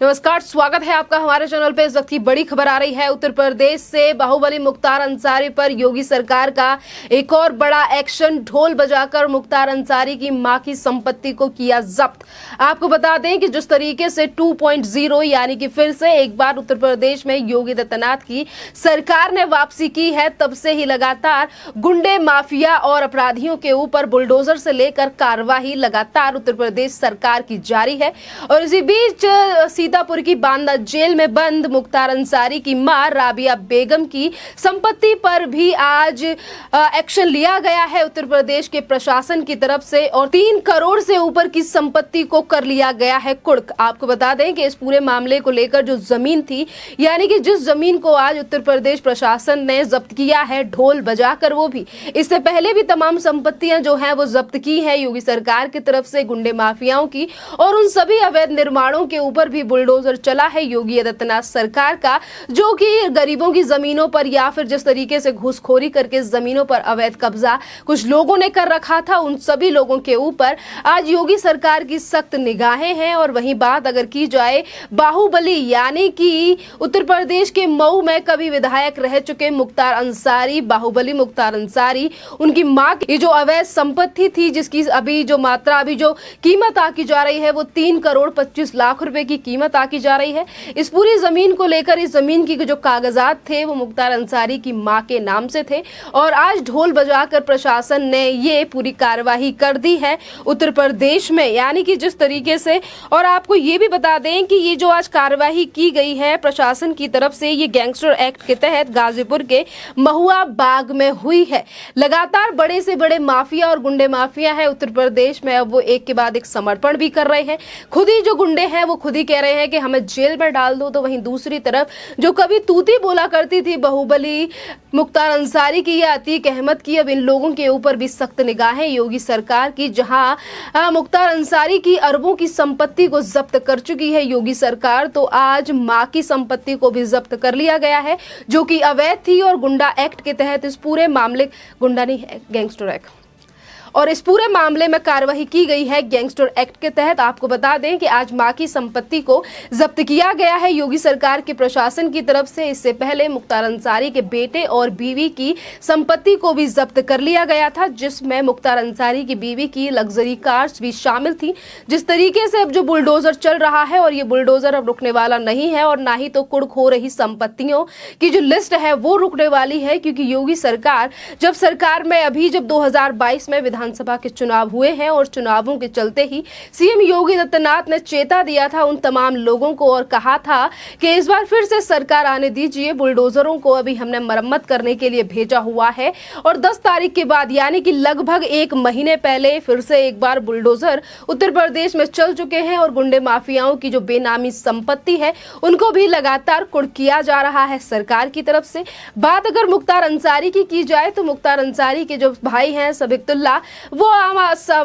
नमस्कार, स्वागत है आपका हमारे चैनल पे। इस वक्त की बड़ी खबर आ रही है उत्तर प्रदेश से। बाहुबली मुख्तार अंसारी पर योगी सरकार का एक और बड़ा एक्शन। ढोल बजाकर मुख्तार अंसारी की मां की संपत्ति को किया जब्त। आपको बता दें कि जिस तरीके से 2.0 यानी कि फिर से एक बार उत्तर प्रदेश में योगी आदित्यनाथ की सरकार ने वापसी की है, तब से ही लगातार गुंडे, माफिया और अपराधियों के ऊपर बुलडोजर से लेकर कार्यवाही लगातार उत्तर प्रदेश सरकार की जारी है। और इसी बीच सीतापुर की बांदा जेल में बंद मुख्तार अंसारी की मां राबिया बेगम की संपत्ति पर भी आज एक्शन लिया गया है उत्तर प्रदेश के प्रशासन की तरफ से, और 3 करोड़ से ऊपर की संपत्ति को कर लिया गया है कुर्क। आपको बता दें कि इस पूरे मामले को लेकर जो जमीन थी, यानी कि जिस जमीन को आज उत्तर प्रदेश प्रशासन ने जब्त किया है ढोल बजाकर, वो भी इससे पहले भी तमाम संपत्तियां जो हैं वो जब्त की है योगी सरकार की तरफ से गुंडे माफियाओं की, और उन सभी अवैध निर्माणों के ऊपर भी बुलडोजर चला है योगी आदित्यनाथ सरकार का, जो कि गरीबों की जमीनों पर या फिर जिस तरीके से घूसखोरी करके जमीनों पर अवैध कब्जा कुछ लोगों ने कर रखा था, उन सभी लोगों के ऊपर आज योगी सरकार की सख्त निगाहें हैं। और वहीं बात अगर की जाए बाहुबली यानी कि उत्तर प्रदेश के मऊ में कभी विधायक रह चुके मुख्तार अंसारी, बाहुबली मुख्तार अंसारी, उनकी मां की जो अवैध संपत्ति थी, जिसकी अभी जो कीमत आकी जा रही है वो 3 करोड़ 25 लाख रुपए की कीमत आकी जा रही है। इस पूरी जमीन को लेकर, इस जमीन की जो कागजात थे वो मुख्तार अंसारी की मां के नाम से थे, और आज ढोल बजाकर प्रशासन ने ये पूरी कार्यवाही कर दी है उत्तर प्रदेश में, यानी कि जिस तरीके से। और आपको ये भी बता दें कि ये जो आज कार्यवाही की गई है प्रशासन की तरफ से, ये गैंगस्टर एक्ट के तहत गाजीपुर के महुआ बाग में हुई है। लगातार बड़े से बड़े माफिया और गुंडे माफिया है उत्तर प्रदेश में, अब वो एक के बाद एक समर्पण भी कर रहे हैं। खुद ही जो गुंडे हैं वो खुद ही कह रहे हैं कि हमें जेल में डाल दो, तो वहीं दूसरी तरफ जो कभी तूती बोला करती थी बाहुबली मुख्तार अंसारी की या अतीक अहमद की, अब इन लोगों के ऊपर भी सख्त निगाहें योगी सरकार की, जहां मुख्तार अंसारी की अरबों की संपत्ति को जब्त कर चुकी है योगी सरकार, तो आज मां की संपत्ति को भी जब्त कर लिया गया है जो कि अवैध थी। और गुंडा एक्ट के तहत इस पूरे मामले, गुंडा नहीं है, गैंगस्टर एक्ट, और इस पूरे मामले में कार्रवाई की गई है गैंगस्टर एक्ट के तहत। आपको बता दें कि आज मां की संपत्ति को जब्त किया गया है योगी सरकार के प्रशासन की तरफ से। इससे पहले मुख्तार अंसारी के बेटे और बीवी की संपत्ति को भी जब्त कर लिया गया था, जिसमें मुख्तार अंसारी की बीवी की लग्जरी कार्स भी शामिल थी। जिस तरीके से अब जो बुलडोजर चल रहा है, और ये बुलडोजर अब रुकने वाला नहीं है, और ना ही तो कुर्क हो रही संपत्तियों की जो लिस्ट है वो रुकने वाली है, क्योंकि योगी सरकार जब सरकार में अभी जब 2022 में विधानसभा के चुनाव हुए हैं, और चुनावों के चलते ही सीएम योगी आदित्यनाथ ने चेता दिया था उन तमाम लोगों को, और कहा था कि इस बार फिर से सरकार आने दीजिए, बुलडोजरों को अभी हमने मरम्मत करने के लिए भेजा हुआ है। और 10 तारीख के बाद यानी कि लगभग 1 महीने पहले फिर से एक बार बुलडोजर उत्तर प्रदेश में चल चुके हैं, और गुंडे माफियाओं की जो बेनामी संपत्ति है उनको भी लगातार कुर्क किया जा रहा है सरकार की तरफ से। बात अगर मुख्तार अंसारी की जाए, तो मुख्तार अंसारी के जो भाई हैं सबीकुल्लाह, वो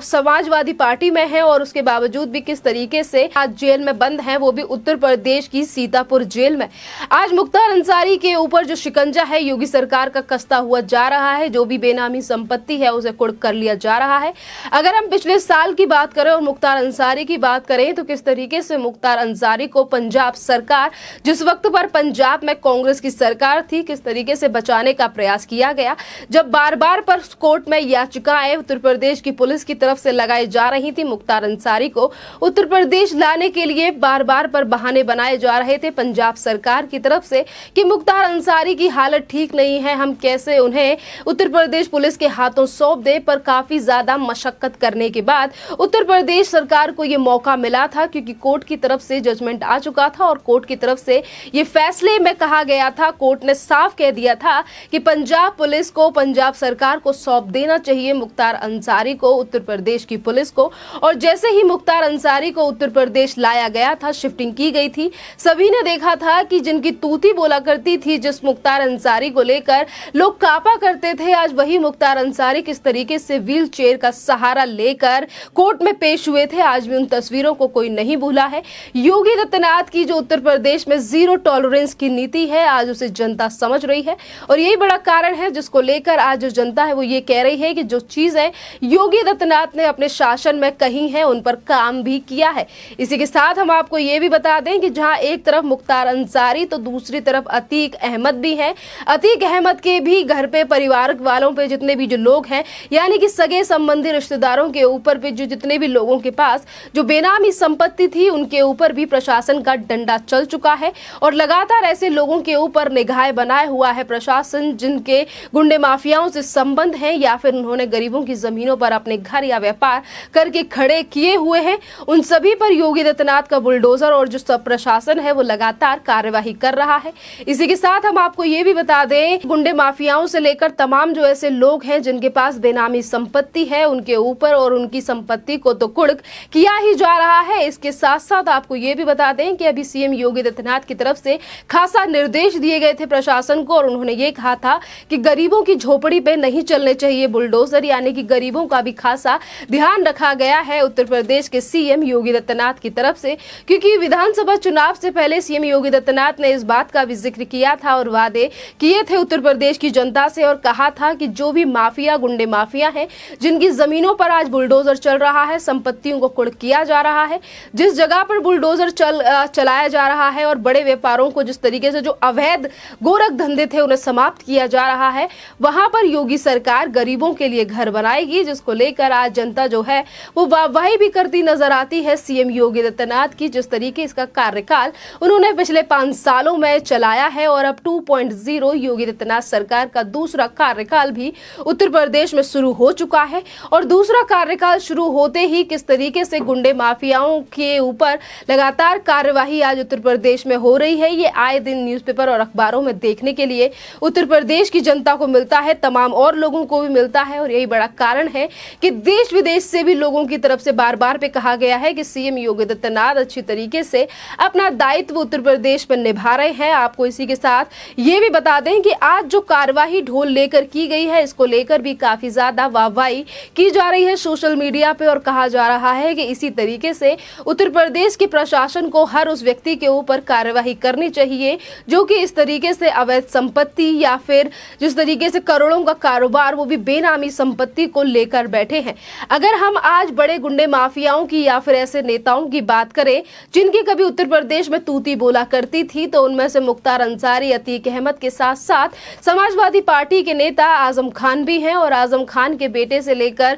समाजवादी पार्टी में है, और उसके बावजूद भी किस तरीके से आज जेल में बंद हैं, वो भी उत्तर प्रदेश की सीतापुर जेल में। आज मुख्तार अंसारी के ऊपर जो शिकंजा है योगी सरकार का कसता हुआ जा रहा है, जो भी बेनामी संपत्ति है उसे कुर्क कर लिया जा रहा है। अगर हम पिछले साल की बात करें और मुख्तार अंसारी की बात करें, तो किस तरीके से मुख्तार अंसारी को पंजाब सरकार, जिस वक्त पर पंजाब में कांग्रेस की सरकार थी, किस तरीके से बचाने का प्रयास किया गया, जब बार बार पर कोर्ट में याचिकाएं उत्तर प्रदेश की पुलिस की तरफ से लगाई जा रही थी मुख्तार अंसारी को उत्तर प्रदेश लाने के लिए, बार बार पर बहाने बनाए जा रहे थे पंजाब सरकार की तरफ से कि मुख्तार अंसारी की हालत ठीक नहीं है, हम कैसे उन्हें उत्तर प्रदेश पुलिस के हाथों सौंप दे। पर काफी ज्यादा मशक्कत करने के बाद उत्तर प्रदेश सरकार को यह मौका मिला था, क्योंकि कोर्ट की तरफ से जजमेंट आ चुका था, और कोर्ट की तरफ से ये फैसले में कहा गया था, कोर्ट ने साफ कह दिया था कि पंजाब पुलिस को, पंजाब सरकार को सौंप देना चाहिए मुख्तार अंसारी को, उत्तर प्रदेश की पुलिस को। और जैसे ही मुख्तार अंसारी को उत्तर प्रदेश लाया गया था, शिफ्टिंग की गई थी, सभी ने देखा था कि जिनकी तूती बोला करती थी, जिस मुख्तार अंसारी को लेकर लोग कापा करते थे, आज वही मुख्तार अंसारी किस तरीके से व्हील चेयर का सहारा लेकर कोर्ट में पेश हुए थे। आज भी उन तस्वीरों को कोई नहीं भूला है। योगी आदित्यनाथ की जो उत्तर प्रदेश में जीरो टॉलरेंस की नीति है, आज उसे जनता समझ रही है, और यही बड़ा कारण है जिसको लेकर आज जो जनता है वो ये कह रही है कि जो चीजें है योगी आदित्यनाथ ने अपने शासन में कही है उन पर काम भी किया है। इसी के साथ हम आपको ये भी बता दें कि जहां एक तरफ मुख्तार अंसारी तो दूसरी तरफ अतीक अहमद भी है। अतीक अहमद के भी घर पे परिवार वालों पे जितने भी जो लोग हैं यानी कि सगे संबंधी रिश्तेदारों के ऊपर पे जो जितने भी लोगों के पास जो बेनामी संपत्ति थी उनके ऊपर भी प्रशासन का डंडा चल चुका है और लगातार ऐसे लोगों के ऊपर निगाहें बनाए हुआ है प्रशासन जिनके गुंडे माफियाओं से संबंध है या फिर उन्होंने गरीबों की जमीनों पर अपने घर या व्यापार करके खड़े किए हुए हैं। उन सभी पर योगी आदित्यनाथ का बुलडोजर और जो सब प्रशासन है वो लगातार कार्यवाही कर रहा है। इसी के साथ हम आपको ये भी बता दें गुंडे माफियाओं से लेकर तमाम जो ऐसे लोग हैं जिनके पास बेनामी संपत्ति है उनके ऊपर और उनकी संपत्ति को तो कुर्क किया ही जा रहा है। इसके साथ साथ आपको ये भी बता दें कि अभी सीएम योगी आदित्यनाथ की तरफ से खासा निर्देश दिए गए थे प्रशासन को और उन्होंने ये कहा था कि गरीबों की झोपड़ी पे नहीं चलने चाहिए बुलडोजर, यानी कि गरीबों का भी खासा ध्यान रखा गया है उत्तर प्रदेश के सीएम योगी आदित्यनाथ की तरफ से, क्योंकि विधानसभा चुनाव से पहले सीएम योगी आदित्यनाथ ने इस बात का भी जिक्र किया था और वादे किए थे उत्तर प्रदेश की जनता से और कहा था कि जो भी माफिया गुंडे माफिया हैं जिनकी जमीनों पर आज बुलडोजर चल रहा है, संपत्तियों को कुर्क किया जा रहा है, जिस जगह पर बुलडोजर चलाया जा रहा है और बड़े व्यापारों को जिस तरीके से जो अवैध गोरख धंधे थे उन्हें समाप्त किया जा रहा है, वहां पर योगी सरकार गरीबों के लिए घर बनाएगी, जिसको लेकर आज जनता जो है वो वाहवाही भी करती नजर आती है सीएम योगी आदित्यनाथ की। जिस तरीके इसका कार्यकाल उन्होंने पिछले 5 सालों में चलाया है और अब 2.0 योगी आदित्यनाथ सरकार का दूसरा कार्यकाल भी उत्तर प्रदेश में शुरू हो चुका है और दूसरा कार्यकाल शुरू होते ही किस तरीके से गुंडे माफियाओं के ऊपर लगातार कार्यवाही आज उत्तर प्रदेश में हो रही है, ये आए दिन न्यूज़पेपर और अखबारों में देखने के लिए उत्तर प्रदेश की जनता को मिलता है, तमाम और लोगों को भी मिलता है और यही बड़ा कारण है कि देश विदेश से भी लोगों की तरफ से बार बार पे कहा गया है कि सीएम योगी आदित्यनाथ अच्छी तरीके से अपना दायित्व उत्तर प्रदेश में निभा रहे हैं। आपको इसी के साथ ये भी बता दें कि आज जो कार्यवाही ढोल लेकर की गई है इसको लेकर भी काफी ज्यादा वाहवाही की जा रही है सोशल मीडिया पे और कहा जा रहा है कि इसी तरीके से उत्तर प्रदेश के प्रशासन को हर उस व्यक्ति के ऊपर कार्यवाही करनी चाहिए जो कि इस तरीके से अवैध संपत्ति या फिर जिस तरीके से करोड़ों का कारोबार वो भी बेनामी संपत्ति को लेकर बैठे हैं। अगर हम आज बड़े गुंडे माफियाओं की या फिर ऐसे नेताओं की बात करें जिनकी कभी उत्तर प्रदेश में तूती बोला करती थी तो उनमें से मुख्तार अंसारी, अतीक अहमद के साथ साथ समाजवादी पार्टी के नेता आजम खान भी हैं और आजम खान के बेटे से लेकर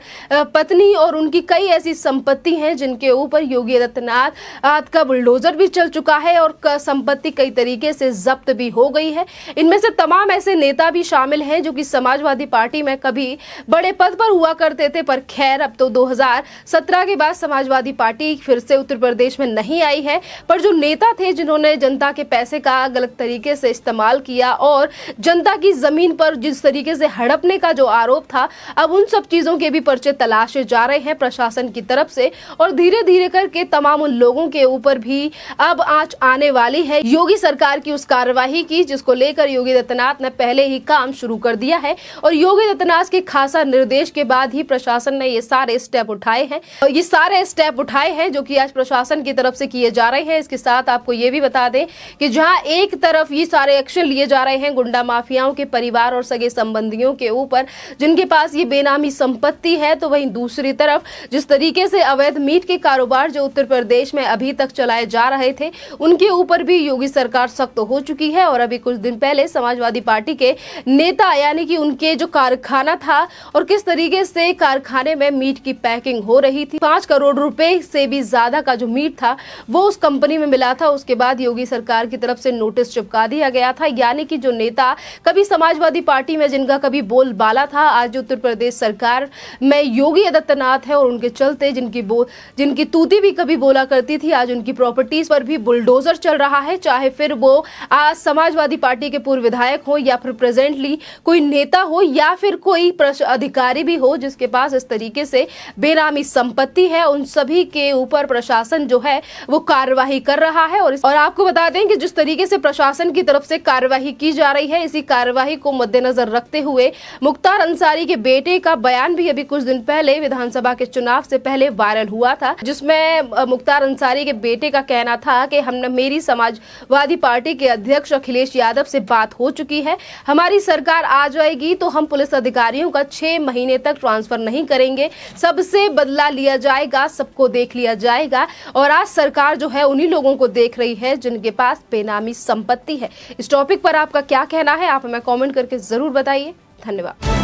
पत्नी और उनकी कई ऐसी संपत्ति हैं जिनके ऊपर योगी आदित्यनाथ का बुलडोजर भी चल चुका है और संपत्ति कई तरीके से जब्त भी हो गई है। इनमें से तमाम ऐसे नेता भी शामिल हैं जो कि समाजवादी पार्टी में कभी बड़े पद पर हुआ करते थे, पर खैर अब तो 2017 के बाद समाजवादी पार्टी फिर से उत्तर प्रदेश में नहीं आई है, पर जो नेता थे जिन्होंने जनता के पैसे का गलत तरीके से इस्तेमाल किया और जनता की जमीन पर जिस तरीके से हड़पने का जो आरोप था, अब उन सब चीजों के भी पर्चे तलाशे जा रहे हैं प्रशासन की तरफ से और धीरे धीरे करके तमाम उन लोगों के ऊपर भी अब आंच आने वाली है योगी सरकार की उस कार्यवाही की जिसको लेकर योगी आदित्यनाथ ने पहले ही काम शुरू कर दिया है और योगी आदित्यनाथ के खासा निर्देश के बाद ही प्रशासन ने ये सारे स्टेप उठाए हैं और ये सारे स्टेप उठाए हैं जो कि आज प्रशासन की तरफ से किए जा रहे हैं। इसके साथ आपको ये भी बता दें कि जहां एक तरफ ये सारे एक्शन लिए जा रहे हैं गुंडा माफियाओं के परिवार और सगे संबंधियों के ऊपर जिनके पास ये बेनामी संपत्ति है, तो वहीं दूसरी तरफ जिस तरीके से अवैध मीट के कारोबार जो उत्तर प्रदेश में अभी तक चलाए जा रहे थे उनके ऊपर भी योगी सरकार सख्त हो चुकी है। और अभी कुछ दिन पहले समाजवादी पार्टी के नेता यानी कि उनके जो कारखाना था और किस तरीके से कारखाने में मीट की पैकिंग हो रही थी, 5 करोड़ रुपए से भी ज्यादा का जो मीट था वो उस कंपनी में मिला था। उसके बाद योगी सरकार की तरफ से नोटिस चिपका दिया गया था, यानी कि जो नेता कभी समाजवादी पार्टी में जिनका कभी बोलबाला था, आज उत्तर प्रदेश सरकार में योगी आदित्यनाथ है और उनके चलते जिनकी तूती भी कभी बोला करती थी, आज उनकी प्रॉपर्टीज पर भी बुलडोजर चल रहा है, चाहे फिर वो आज समाजवादी पार्टी के पूर्व विधायक हो या फिर प्रेजेंटली कोई नेता हो या फिर कोई अधिकारी भी हो जिसके पास इस तरीके से बेनामी संपत्ति है, उन सभी के ऊपर प्रशासन जो है वो कार्यवाही कर रहा है। और आपको बता दें कि जिस तरीके से प्रशासन की तरफ से कार्यवाही की जा रही है, इसी कार्यवाही को मद्देनजर रखते हुए मुख्तार अंसारी के बेटे का बयान भी अभी कुछ दिन पहले विधानसभा के चुनाव से पहले वायरल हुआ था, जिसमें मुख्तार अंसारी के बेटे का कहना था कि हमने मेरी समाजवादी पार्टी के अध्यक्ष अखिलेश यादव से बात हो चुकी है, हमारी सरकार आ जाएगी तो हम पुलिस अधिकारियों का 6 महीने तक ट्रांसफर नहीं करेंगे, सबसे बदला लिया जाएगा, सबको देख लिया जाएगा। और आज सरकार जो है उन्हीं लोगों को देख रही है जिनके पास बेनामी संपत्ति है। इस टॉपिक पर आपका क्या कहना है, आप हमें कमेंट करके जरूर बताइए। धन्यवाद।